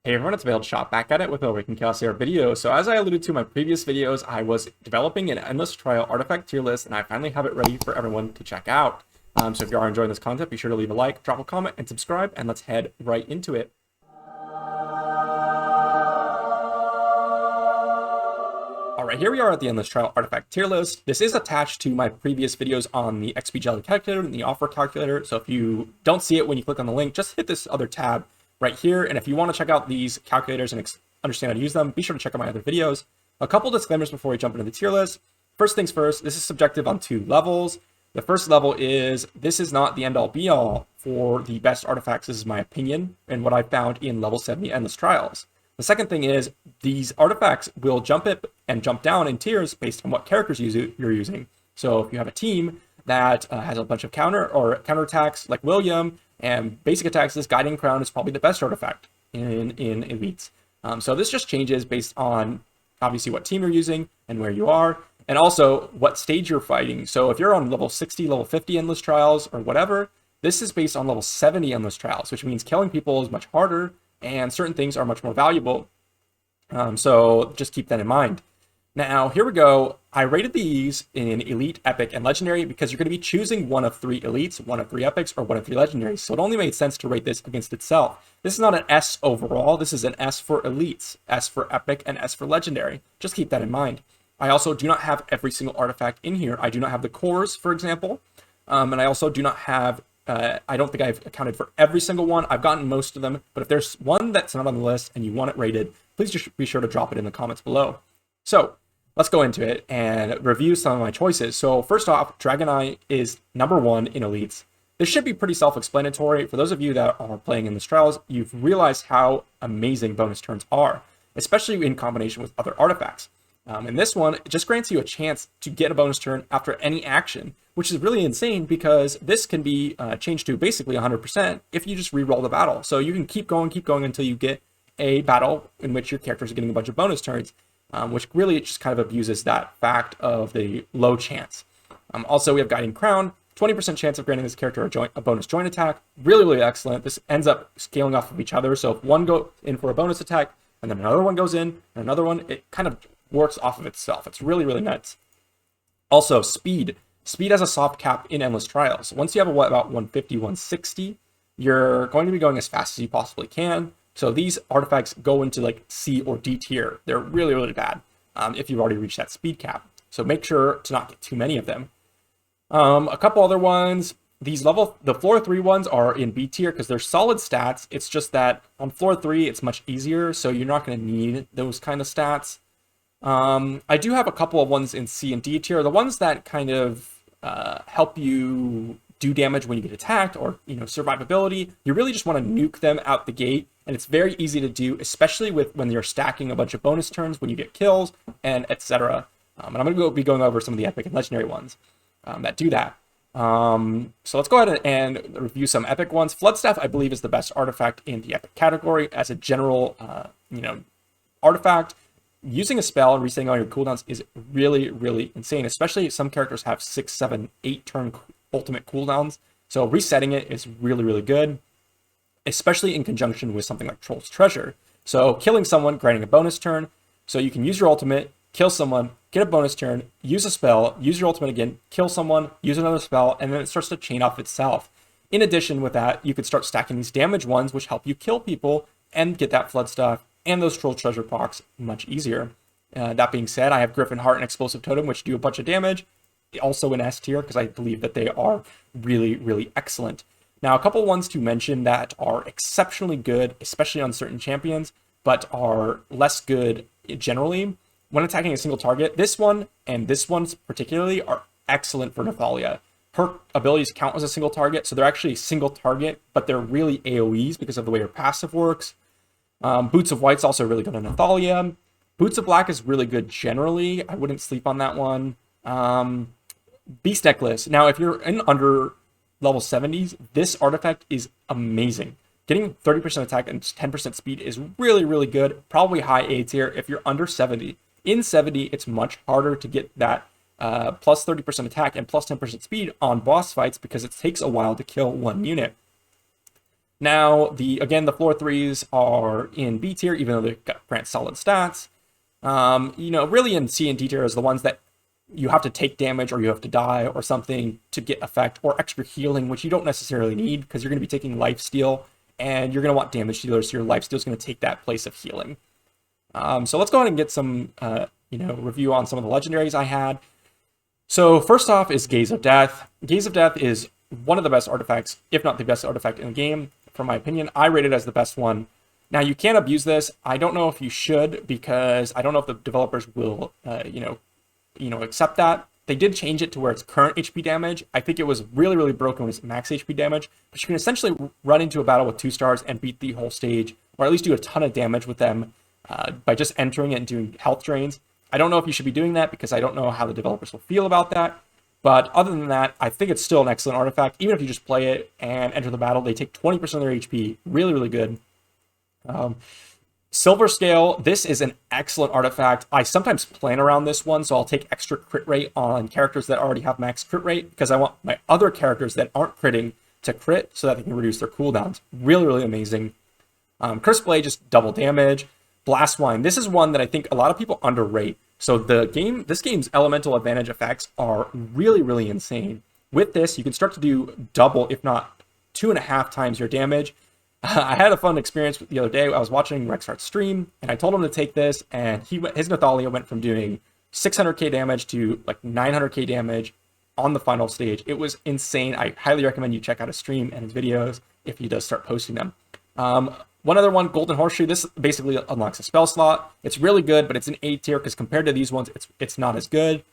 Hey everyone, it's Veiled Shot back at it with a Awaken Chaos Era video. So as I alluded to in my previous videos, I was developing an endless trial artifact tier list, and I finally have it ready for everyone to check out. So if you are enjoying this content, be sure to leave a like, drop a comment, and subscribe, and let's head right into it. Alright, here we are at the Endless Trial Artifact tier list. This is attached to my previous videos on the XP Jelly Calculator and the Offer Calculator, so if you don't see it when you click on the link, just hit this other tab right here, and if you want to check out these calculators and understand how to use them, be sure to check out my other videos. A couple disclaimers before we jump into the tier list. First things first, this is subjective on 2 levels. The first level is, this is not the end-all be-all for the best artifacts. This is my opinion and what I found in level 70 Endless Trials. The second thing is, these artifacts will jump up and jump down in tiers based on what characters you're using. So if you have a team that has a bunch of counter attacks like William and basic attacks, this Guiding Crown is probably the best artifact in elites. So this just changes based on obviously what team you're using and where you are, and also what stage you're fighting. So if you're on level 60, level 50 Endless Trials or whatever, this is based on level 70 Endless Trials, which means killing people is much harder and certain things are much more valuable. So just keep that in mind. Now, here we go. I rated these in Elite, Epic, and Legendary because you're going to be choosing one of 3 Elites, one of 3 Epics, or one of 3 Legendaries. So it only made sense to rate this against itself. This is not an S overall. This is an S for Elites, S for Epic, and S for Legendary. Just keep that in mind. I also do not have every single artifact in here. I do not have the cores, for example. And I also do not have, I don't think I've accounted for every single one. I've gotten most of them. But if there's one that's not on the list and you want it rated, please just be sure to drop it in the comments below. So let's go into it and review some of my choices. So first off, Dragon Eye is number 1 in Elites. This should be pretty self-explanatory. For those of you that are playing in the trials, you've realized how amazing bonus turns are, especially in combination with other artifacts. And this one, it just grants you a chance to get a bonus turn after any action, which is really insane because this can be changed to basically 100% if you just re-roll the battle. So you can keep going until you get a battle in which your characters are getting a bunch of bonus turns. Which really just kind of abuses that fact of the low chance. Also, we have Guiding Crown, 20% chance of granting this character a bonus joint attack. Really, really excellent. This ends up scaling off of each other. So if one goes in for a bonus attack, and then another one goes in, and another one, it kind of works off of itself. It's really, really nuts. Also, speed. Speed has a soft cap in Endless Trials. Once you have about 150, 160, you're going to be going as fast as you possibly can. So these artifacts go into like C or D tier. They're really, really bad if you've already reached that speed cap. So make sure to not get too many of them. A couple other ones. The floor 3 ones are in B tier because they're solid stats. It's just that on floor 3, it's much easier. So you're not going to need those kind of stats. I do have a couple of ones in C and D tier. The ones that kind of help you do damage when you get attacked or, survivability. You really just want to nuke them out the gate. And it's very easy to do, especially when you're stacking a bunch of bonus turns, when you get kills, and etc. And I'm going to be going over some of the Epic and Legendary ones that do that. So let's go ahead and review some Epic ones. Floodstaff, I believe, is the best artifact in the Epic category as a general, artifact. Using a spell and resetting all your cooldowns is really, really insane, especially some characters have 6, 7, 8 turn ultimate cooldowns. So resetting it is really, really good, especially in conjunction with something like Troll's Treasure. So killing someone, granting a bonus turn, so you can use your ultimate, kill someone, get a bonus turn, use a spell, use your ultimate again, kill someone, use another spell, and then it starts to chain off itself. In addition with that, you could start stacking these damage ones, which help you kill people and get that flood stuff and those Troll Treasure packs much easier. That being said, I have Griffin Heart and Explosive Totem, which do a bunch of damage, also in S tier, because I believe that they are really, really excellent. Now, a couple ones to mention that are exceptionally good, especially on certain champions, but are less good generally when attacking a single target. This one and this one particularly are excellent for Nathalia. Her abilities count as a single target, so they're actually single target, but they're really AoEs because of the way her passive works. Boots of White's also really good on Nathalia. Boots of Black is really good generally. I wouldn't sleep on that one. Beast Necklace. Now, if you're in under level 70s, this artifact is amazing. Getting 30% attack and 10% speed is really, really good. Probably high A tier if you're under 70. In 70, it's much harder to get that plus 30% attack and plus 10% speed on boss fights because it takes a while to kill one unit. Now, again, the floor 3s are in B tier, even though they grant solid stats. Really in C and D tier is the ones that you have to take damage or you have to die or something to get effect, or extra healing, which you don't necessarily need because you're going to be taking life steal and you're going to want damage dealers, so your life steal is going to take that place of healing. So let's go ahead and get some review on some of the legendaries I had. So first off is Gaze of Death. Gaze of Death is one of the best artifacts, if not the best artifact in the game, from my opinion. I rate it as the best one. Now, you can't abuse this. I don't know if you should, because I don't know if the developers will, accept that. They did change it to where it's current HP damage. I think it was really, really broken when it's max HP damage, but you can essentially run into a battle with 2 stars and beat the whole stage, or at least do a ton of damage with them by just entering it and doing health drains. I don't know if you should be doing that because I don't know how the developers will feel about that. But other than that, I think it's still an excellent artifact. Even if you just play it and enter the battle, they take 20% of their HP. Really, really good. Silver Scale, this is an excellent artifact. I sometimes plan around this one, so I'll take extra crit rate on characters that already have max crit rate, because I want my other characters that aren't critting to crit so that they can reduce their cooldowns. Really, really amazing. Curse Blade, just double damage. Blast Wine, this is one that I think a lot of people underrate. So this game's elemental advantage effects are really, really insane. With this, you can start to do double, if not 2.5 times your damage. I had a fun experience the other day. I was watching Rexhart's stream, and I told him to take this, and his Nathalia went from doing 600k damage to like 900k damage on the final stage. It was insane. I highly recommend you check out his stream and his videos if he does start posting them. One other one, Golden Horseshoe. This basically unlocks a spell slot. It's really good, but it's an A tier because compared to these ones, it's not as good.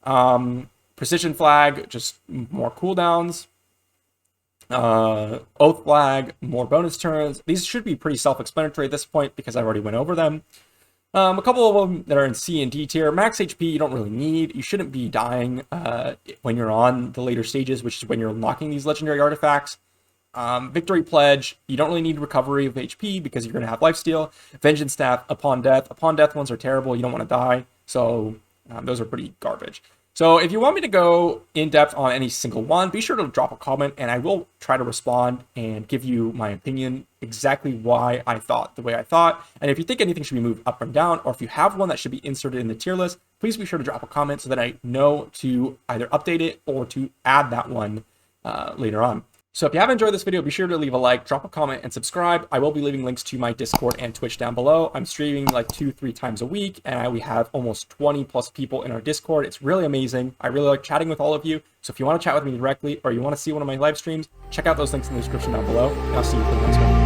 Precision Flag, just more cooldowns. Oath Flag, more bonus turns. These should be pretty self-explanatory at this point because I already went over them. A couple of them that are in C and D tier. Max HP you don't really need. You shouldn't be dying when you're on the later stages, which is when you're unlocking these legendary artifacts. Victory Pledge, you don't really need recovery of HP because you're going to have lifesteal. Vengeance Staff, Upon Death ones are terrible. You don't want to die. So those are pretty garbage. So if you want me to go in depth on any single one, be sure to drop a comment and I will try to respond and give you my opinion, exactly why I thought the way I thought. And if you think anything should be moved up and down, or if you have one that should be inserted in the tier list, please be sure to drop a comment so that I know to either update it or to add that one later on. So if you have enjoyed this video, be sure to leave a like, drop a comment, and subscribe. I will be leaving links to my Discord and Twitch down below. I'm streaming like 2-3 times a week, and we have almost 20 plus people in our Discord. It's really amazing. I really like chatting with all of you. So if you want to chat with me directly, or you want to see one of my live streams, check out those links in the description down below, and I'll see you for the next one.